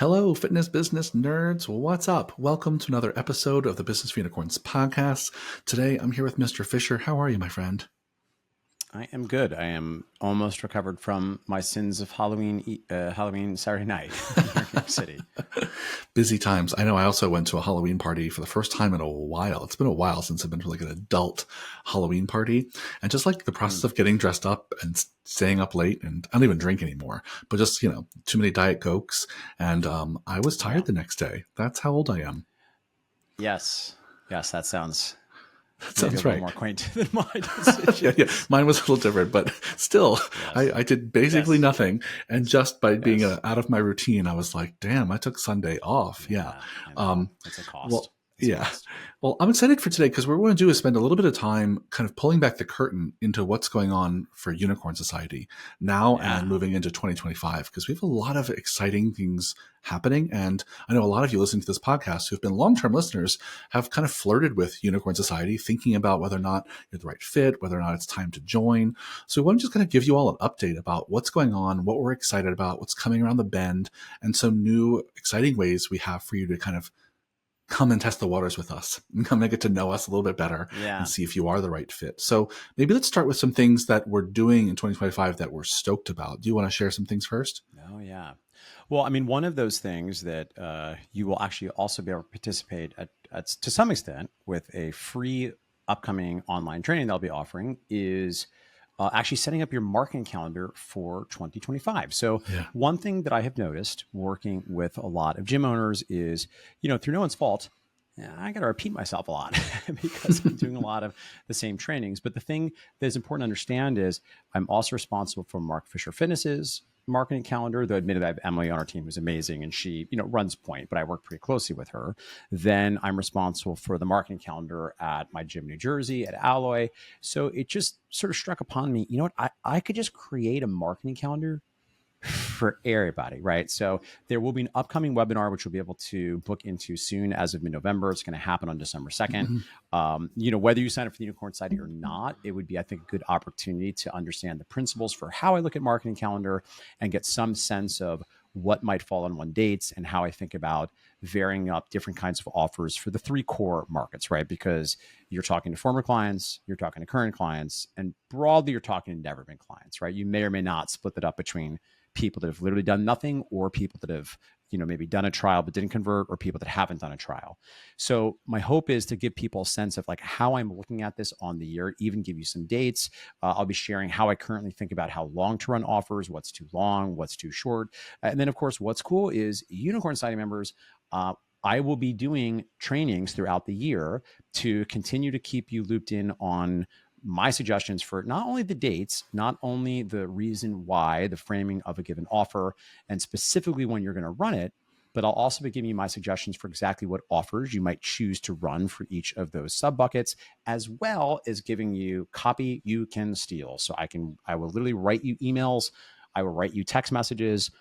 Hello, fitness business nerds. What's up? Welcome to another episode of the Business for Unicorns podcast. Today, I'm here with Mr. Fisher. How are you, my friend? I am good. I am almost recovered from my sins of Halloween Saturday night here in New York City. Busy times. I know I also went to a Halloween party for the first time in a while. It's been a while since I've been to like an adult Halloween party. And just like the process of getting dressed up and staying up late, and I don't even drink anymore, but just, too many Diet Cokes. And I was tired Yeah. the next day. That's how old I am. Yes. That sounds That maybe a sounds little right. more quaint than my decision. Yeah. Mine was a little different, but still, Yes. I did basically Yes. nothing. And just by being Yes. out of my routine, I was like, damn, I took Sunday off. Yeah. I know. Um, It's a cost. well, It's a yeah. cost. Well, I'm excited for today because what we're going to do is spend a little bit of time kind of pulling back the curtain into what's going on for Unicorn Society now and Yeah. moving into 2025, because we have a lot of exciting things happening. And I know a lot of you listening to this podcast who've been long-term listeners have kind of flirted with Unicorn Society, thinking about whether or not you're the right fit, whether or not it's time to join. So we want to just kind of give you all an update about what's going on, what we're excited about, what's coming around the bend, and some new exciting ways we have for you to kind of come and test the waters with us and come and get to know us a little bit better Yeah. and see if you are the right fit. So maybe let's start with some things that we're doing in 2025 that we're stoked about. Do you want to share some things first? Oh, yeah. Well, I mean, one of those things that you will actually also be able to participate at to some extent with a free upcoming online training that I'll be offering is actually setting up your marketing calendar for 2025. So Yeah. one thing that I have noticed working with a lot of gym owners is, through no one's fault, I got to repeat myself a lot because I'm doing a lot of the same trainings. But the thing that is important to understand is I'm also responsible for Mark Fisher Fitness's marketing calendar, though admittedly I have Emily on our team who's amazing and she, runs Point, but I work pretty closely with her. Then I'm responsible for the marketing calendar at my gym in New Jersey at Alloy. So it just sort of struck upon me, you know what, I could just create a marketing calendar for everybody, right? So there will be an upcoming webinar, which we'll be able to book into soon as of mid-November. It's going to happen on December 2nd. Whether you sign up for the Unicorn Society or not, it would be, I think, a good opportunity to understand the principles for how I look at marketing calendar and get some sense of what might fall on one dates and how I think about varying up different kinds of offers for the three core markets, right? Because you're talking to former clients, you're talking to current clients, and broadly, you're talking to never been clients, right? You may or may not split that up between people that have literally done nothing or people that have, maybe done a trial but didn't convert, or people that haven't done a trial. So my hope is to give people a sense of like how I'm looking at this on the year, even give you some dates. I'll be sharing how I currently think about how long to run offers, what's too long, what's too short. And then of course, what's cool is Unicorn Society members, I will be doing trainings throughout the year to continue to keep you looped in on my suggestions for not only the dates, not only the reason why, the framing of a given offer, and specifically when you're going to run it, but I'll also be giving you my suggestions for exactly what offers you might choose to run for each of those sub buckets, as well as giving you copy you can steal. So I will literally write you emails. I will write you text messages.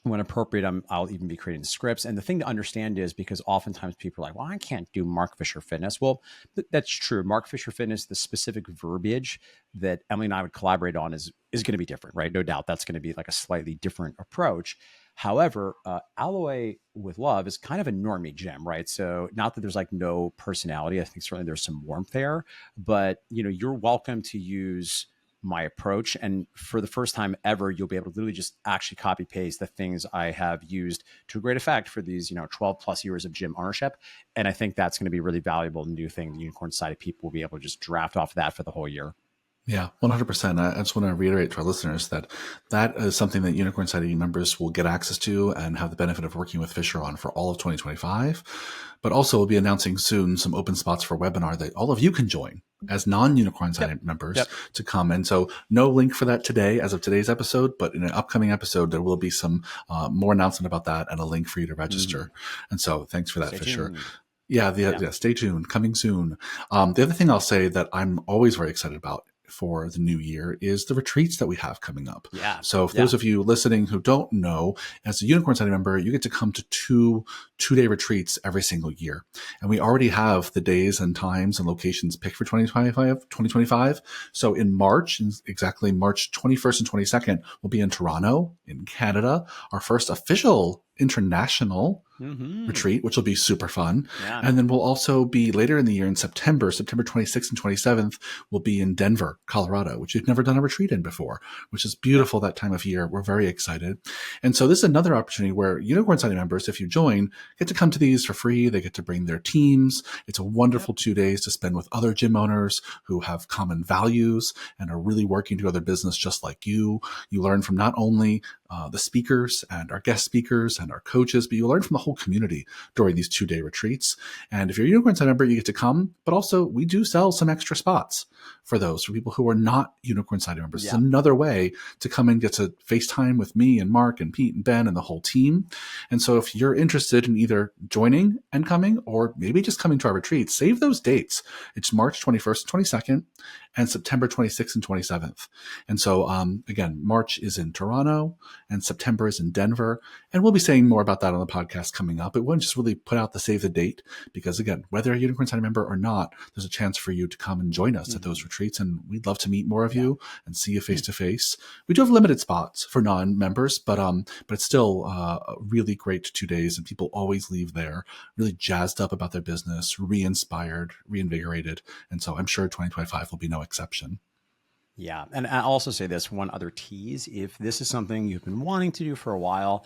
When appropriate, I'll even be creating scripts. And the thing to understand is, because oftentimes people are like, well, I can't do Mark Fisher Fitness. Well, that's true. Mark Fisher Fitness, the specific verbiage that Emily and I would collaborate on is going to be different, right? No doubt that's going to be like a slightly different approach. However, Alloy with Love is kind of a normie gym, right? So not that there's like no personality. I think certainly there's some warmth there, but you're welcome to use my approach. And for the first time ever, you'll be able to literally just actually copy paste the things I have used to a great effect for these, 12 plus years of gym ownership. And I think that's going to be really valuable new thing. The Unicorn Society people will be able to just draft off that for the whole year. Yeah, 100%. I just want to reiterate to our listeners that that is something that Unicorn Society members will get access to and have the benefit of working with Fisher on for all of 2025. But also we'll be announcing soon some open spots for webinar that all of you can join as non-Unicorn Society members to come. And so no link for that today as of today's episode, but in an upcoming episode, there will be some more announcement about that and a link for you to register. And so thanks for that, Stay Fisher. tuned. Yeah, stay tuned, coming soon. The other thing I'll say that I'm always very excited about for the new year is the retreats that we have coming up. Yeah. So for those Yeah. of you listening who don't know, as a Unicorn Society member, you get to come to two-day retreats every single year. And we already have the days and times and locations picked for 2025. So in March, exactly March 21st and 22nd, we'll be in Toronto, in Canada, our first official international Mm-hmm. retreat, which will be super fun. Yeah. And then we'll also be later in the year in September 26th and 27th, we'll be in Denver, Colorado, which we've never done a retreat in before, which is Yep. beautiful that time of year. We're very excited. And so this is another opportunity where Unicorn Society members, if you join, get to come to these for free. They get to bring their teams. It's a Yep. wonderful 2 days to spend with other gym owners who have common values and are really working to grow their business just like you. You learn from not only the speakers and our guest speakers and our coaches, but you learn from the whole community during these 2-day retreats. And if you're a Unicorn Society member, you get to come, but also we do sell some extra spots for those, for people who are not Unicorn Society members. Yeah. It's another way to come and get to FaceTime with me and Mark and Pete and Ben and the whole team. And so if you're interested in either joining and coming, or maybe just coming to our retreats, save those dates. It's March 21st and 22nd and September 26th and 27th. And so, again, March is in Toronto and September is in Denver. And we'll be saying more about that on the podcast coming up. It won't just really put out the save the date because, again, whether a Unicorn Society member or not, there's a chance for you to come and join us at those retreats. And we'd love to meet more of you and see you face to face. We do have limited spots for non-members, but it's still a really great 2 days, and people always leave there really jazzed up about their business, re-inspired, reinvigorated. And so I'm sure 2025 will be no exception. Yeah. And I'll also say this one other tease. If this is something you've been wanting to do for a while,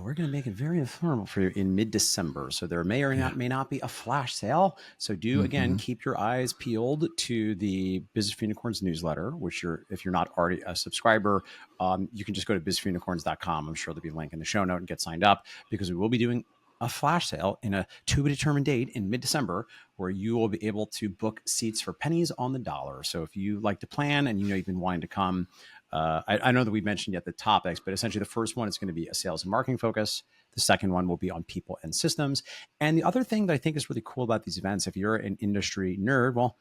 we're going to make it very informal for you in mid-December. So there may or may not be a flash sale. So do, again, keep your eyes peeled to the Business for Unicorns newsletter, which if you're not already a subscriber, you can just go to businessforunicorns.com. I'm sure there'll be a link in the show note and get signed up, because we will be doing a flash sale in a to-be-determined date in mid-December, where you will be able to book seats for pennies on the dollar. So if you like to plan and you've been wanting to come, I know that we've mentioned yet the topics, but essentially the first one is going to be a sales and marketing focus. The second one will be on people and systems. And the other thing that I think is really cool about these events, if you're an industry nerd, well,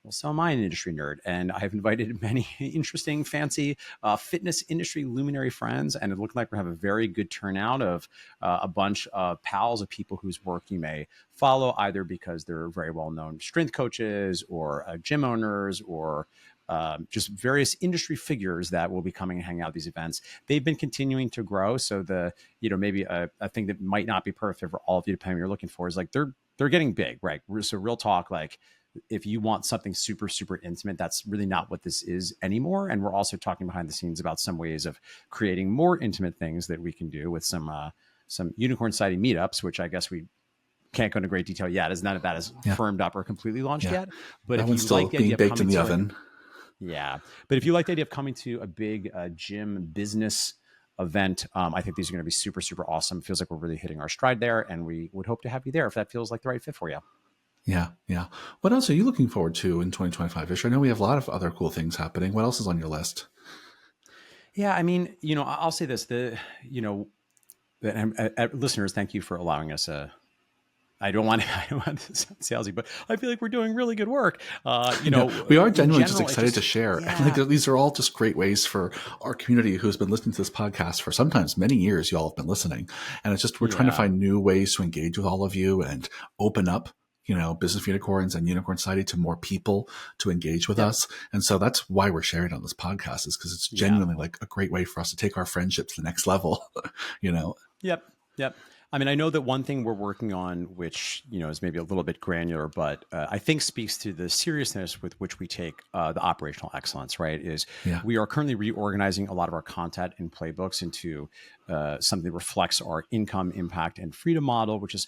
so am I an industry nerd, and I've invited many interesting, fancy fitness industry luminary friends, and it looked like we have a very good turnout of a bunch of pals of people whose work you may follow, either because they're very well-known strength coaches or gym owners, or just various industry figures that will be coming and hanging out at these events. They've been continuing to grow. So maybe a thing that might not be perfect for all of you, depending on what you're looking for, is like they're getting big, right? So real talk, like, if you want something super, super intimate, that's really not what this is anymore. And we're also talking behind the scenes about some ways of creating more intimate things that we can do with some Unicorn Society meetups, which I guess we can't go into great detail yet, as none of that is firmed up or completely launched yet. But that if one's you still like the being idea of baked in coming the to oven. but if you like the idea of coming to a big gym business event, I think these are going to be super, super awesome. It feels like we're really hitting our stride there, and we would hope to have you there if that feels like the right fit for you. Yeah. What else are you looking forward to in 2025, Ish? I know we have a lot of other cool things happening. What else is on your list? Yeah, I mean, I'll say this: listeners, thank you for allowing us. I don't want to sound salesy, but I feel like we're doing really good work. We are genuinely just excited to share. Yeah. Like, these are all just great ways for our community who's been listening to this podcast for sometimes many years. Y'all have been listening, and it's just we're trying to find new ways to engage with all of you and open up Business for Unicorns and Unicorn Society to more people to engage with us. And so that's why we're sharing on this podcast, is because it's genuinely like a great way for us to take our friendship to the next level, Yep. I mean, I know that one thing we're working on, which, is maybe a little bit granular, but I think speaks to the seriousness with which we take the operational excellence, right? We are currently reorganizing a lot of our content and playbooks into something that reflects our income, impact, and freedom model, which is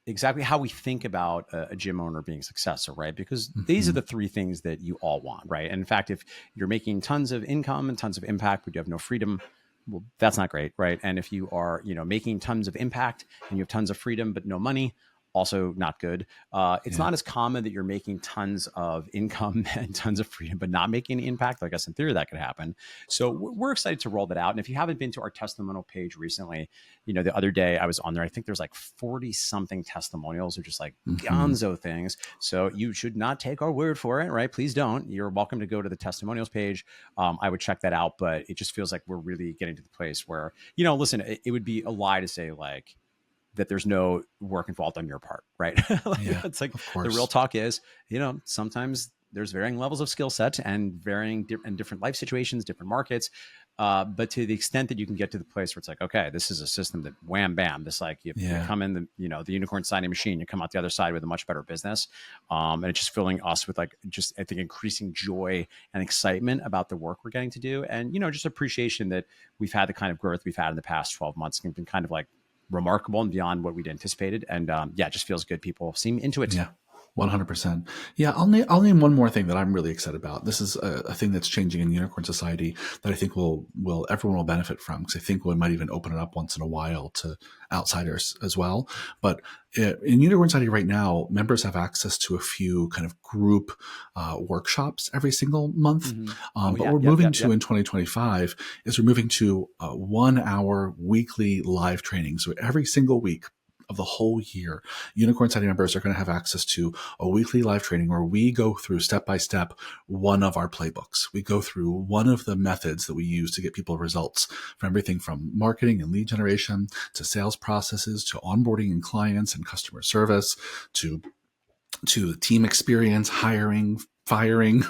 exactly how we think about a gym owner being successful, right? Because these are the three things that you all want, right? And in fact, if you're making tons of income and tons of impact, but you have no freedom, well, that's not great, right? And if you are, making tons of impact and you have tons of freedom but no money, also not good. It's Yeah. not as common that you're making tons of income and tons of freedom, but not making an impact. I guess in theory that could happen. So we're excited to roll that out. And if you haven't been to our testimonial page recently, the other day I was on there. I think there's like 40 something testimonials, or just like Hmm. gonzo things. So you should not take our word for it, right? Please don't. You're welcome to go to the testimonials page. I would check that out, but it just feels like we're really getting to the place where, listen, it would be a lie to say like that there's no work involved on your part, right? Like, Yeah, it's like of the real course. talk is, sometimes there's varying levels of skill set and varying and different life situations, different markets. But to the extent that you can get to the place where it's like, okay, this is a system that wham bam, this like you Yeah. come in the unicorn signing machine, you come out the other side with a much better business, and it's just filling us with like just I think increasing joy and excitement about the work we're getting to do, and just appreciation that we've had the kind of growth we've had in the past 12 months and been kind of like remarkable and beyond what we'd anticipated. And yeah, it just feels good. People seem into it. Yeah. 100%. Yeah, I'll name one more thing that I'm really excited about. This is a thing that's changing in unicorn society that I think will everyone will benefit from, because I think we might even open it up once in a while to outsiders as well. But in unicorn society right now, members have access to a few kind of group workshops every single month. Mm-hmm. Oh But yeah, we're yep, moving yep, to yep. in 2025 is we're moving to 1 hour weekly live training. So every single week of the whole year, Unicorn Society members are going to have access to a weekly live training where we go through step by step one of our playbooks. We go through one of the methods that we use to get people results, from everything from marketing and lead generation to sales processes to onboarding and clients and customer service to team experience, hiring, firing,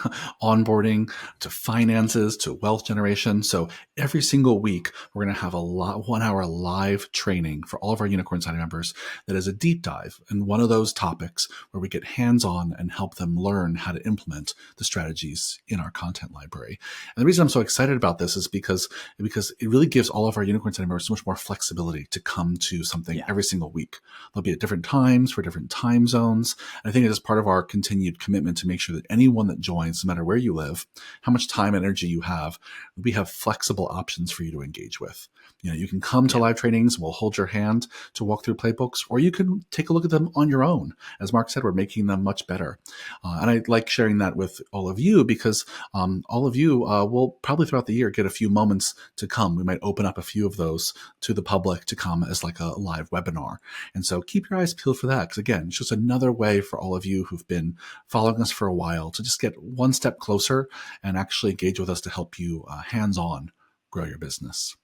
onboarding, to finances, to wealth generation. So every single week, we're going to have 1 hour live training for all of our Unicorn Society members that is a deep dive in one of those topics where we get hands on and help them learn how to implement the strategies in our content library. And the reason I'm so excited about this is because it really gives all of our Unicorn Society members so much more flexibility to come to something Yeah, every single week. They'll be at different times for different time zones. I think it is part of our continued commitment to make sure that anyone that joins, no matter where you live, how much time and energy you have, we have flexible options for you to engage with. You can come to yeah, live trainings, we'll hold your hand to walk through playbooks, or you can take a look at them on your own. As Mark said, we're making them much better. And I like sharing that with all of you because all of you will probably throughout the year get a few moments to come. We might open up a few of those to the public to come as like a live webinar. And so keep your eyes peeled for that, because again, it's just another way for all of you who've been following us for a while to just get one step closer and actually engage with us to help you hands-on grow your business.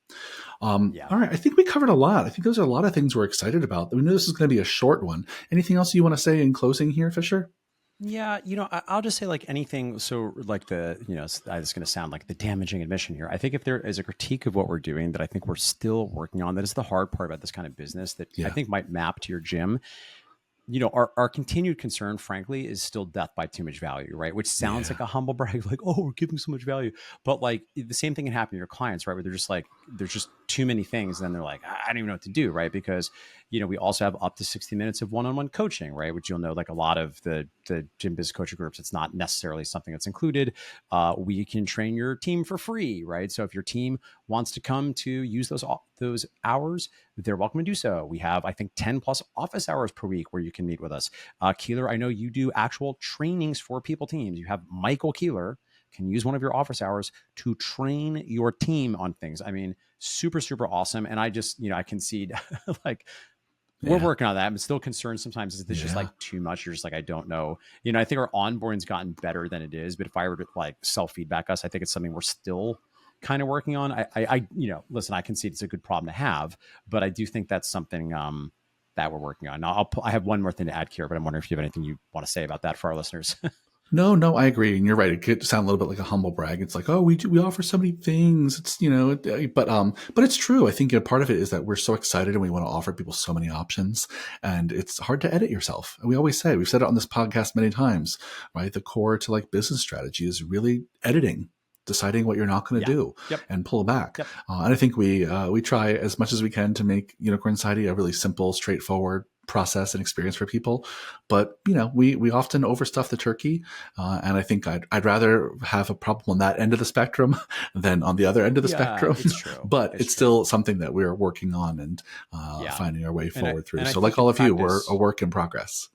yeah. All right, I think we covered a lot. I think those are a lot of things we're excited about. We know this is going to be a short one. Anything else you want to say in closing here, Fisher? Yeah, I'll just say like anything. So like it's going to sound like the damaging admission here. I think if there is a critique of what we're doing that I think we're still working on, that is the hard part about this kind of business that I Yeah, think might map to your gym. Our continued concern, frankly, is still death by too much value, right? Which sounds yeah, like a humble brag, like, oh, we're giving so much value. But like the same thing can happen to your clients, right? Where they're just like, there's just too many things. And then they're like, I don't even know what to do, right? Because, we also have up to 60 minutes of one-on-one coaching, right? Which you'll know, like a lot of the gym business coaching groups, it's not necessarily something that's included. We can train your team for free, right? So if your team wants to come to use those hours, they're welcome to do so. We have, I think, 10 plus office hours per week where you can meet with us. Keeler, I know you do actual trainings for people teams. You have Michael Keeler can use one of your office hours to train your team on things. I mean, super, super awesome. And I just, I concede like we're yeah, working on that. I'm still concerned sometimes. Is this just yeah, like too much? You're just like, I don't know. I think our onboarding's gotten better than it is. But if I were to like self feedback us, I think it's something we're still kind of working on. Listen, I concede it's a good problem to have, but I do think that's something that we're working on. Now, I have one more thing to add here, but I'm wondering if you have anything you want to say about that for our listeners. No, no, I agree, and you're right. It could sound a little bit like a humble brag. It's like, oh, we offer so many things. It's but it's true. I think part of it is that we're so excited and we want to offer people so many options, and it's hard to edit yourself. And we've said it on this podcast many times, right? The core to like business strategy is really editing, deciding what you're not going to Yeah. do, Yep. and pull back. Yep. And I think we try as much as we can to make Unicorn Society a really simple, straightforward process and experience for people. But we often overstuff the turkey, and I think I'd rather have a problem on that end of the spectrum than on the other end of the Yeah, spectrum. it's true. But It's it's true. still something that we're working on and Yeah. finding our way And I forward through. and I So, think like in all of you, we're a practice, work in progress.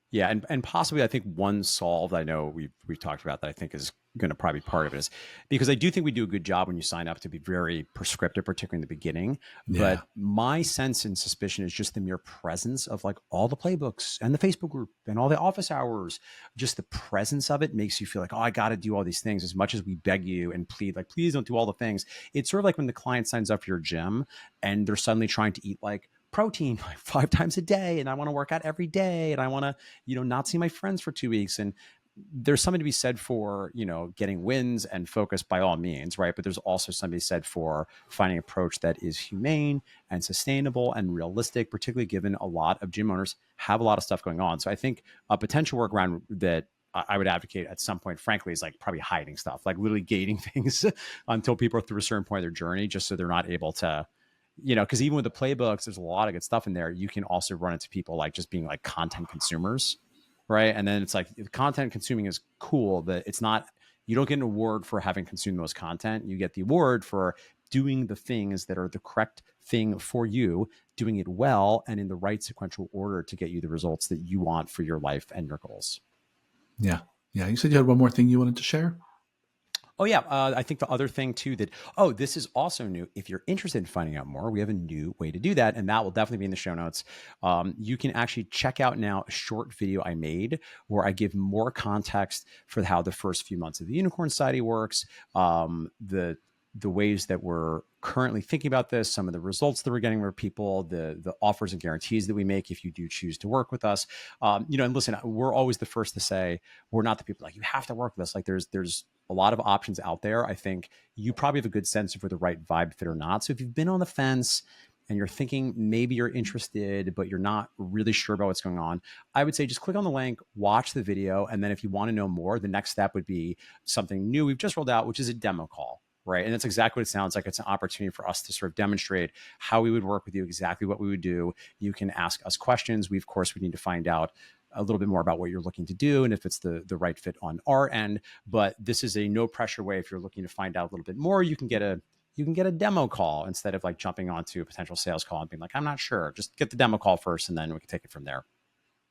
yeah, and possibly I think one solve that I know we've talked about that I think is going to probably be part of it is because I do think we do a good job when you sign up to be very prescriptive, particularly in the beginning. Yeah, But my sense and suspicion is just the mere presence of like all the playbooks and the Facebook group and all the office hours. Just the presence of it makes you feel like, oh, I got to do all these things. As much as we beg you and plead, like, please don't do all the things. It's sort of like when the client signs up for your gym and they're suddenly trying to eat like protein like 5 times a day and I want to work out every day and I want to not see my friends for 2 weeks. And there's something to be said for, getting wins and focus by all means, right? But there's also something to be said for finding an approach that is humane and sustainable and realistic, particularly given a lot of gym owners have a lot of stuff going on. So I think a potential workaround that I would advocate at some point, frankly, is like probably hiding stuff, like literally gating things until people are through a certain point of their journey, just so they're not able to, because even with the playbooks, there's a lot of good stuff in there. You can also run into people like just being like content consumers, right? And then it's like the content consuming is cool, but it's not, you don't get an award for having consumed the most content. You get the award for doing the things that are the correct thing for you, doing it well and in the right sequential order to get you the results that you want for your life and your goals. yeah, yeah. You said you had one more thing you wanted to share. Oh yeah, I think the other thing too that this is also new. If you're interested in finding out more, we have a new way to do that, and that will definitely be in the show notes. You can actually check out now a short video I made where I give more context for how the first few months of the Unicorn Society works, the ways that we're currently thinking about this, some of the results that we're getting for people, the offers and guarantees that we make if you do choose to work with us. And listen, we're always the first to say we're not the people like you have to work with us. Like there's a lot of options out there. I think you probably have a good sense of where the right vibe fit or not. So if you've been on the fence and you're thinking maybe you're interested, but you're not really sure about what's going on, I would say just click on the link, watch the video. And then if you want to know more, the next step would be something new we've just rolled out, which is a demo call. Right. And that's exactly what it sounds like. It's an opportunity for us to sort of demonstrate how we would work with you, exactly what we would do. You can ask us questions. We, of course, we need to find out a little bit more about what you're looking to do and if it's the right fit on our end. But this is a no pressure way. If you're looking to find out a little bit more, you can get a demo call instead of like jumping onto a potential sales call and being like, I'm not sure. Just get the demo call first and then we can take it from there.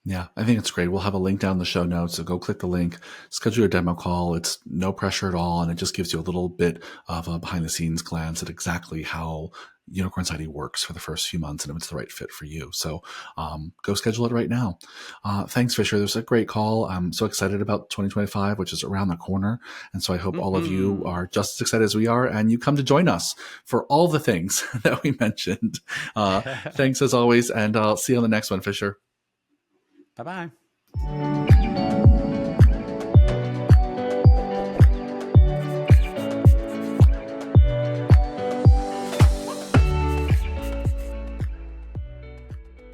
Yeah, I think it's great. We'll have a link down in the show notes. So go click the link, schedule your demo call. It's no pressure at all. And it just gives you a little bit of a behind the scenes glance at exactly how Unicorn Society works for the first few months and if it's the right fit for you. So go schedule it right now. Thanks, Fisher. There's a great call. I'm so excited about 2025, which is around the corner. And so I hope all of you are just as excited as we are and you come to join us for all the things that we mentioned. Thanks as always. And I'll see you on the next one, Fisher. Bye-bye.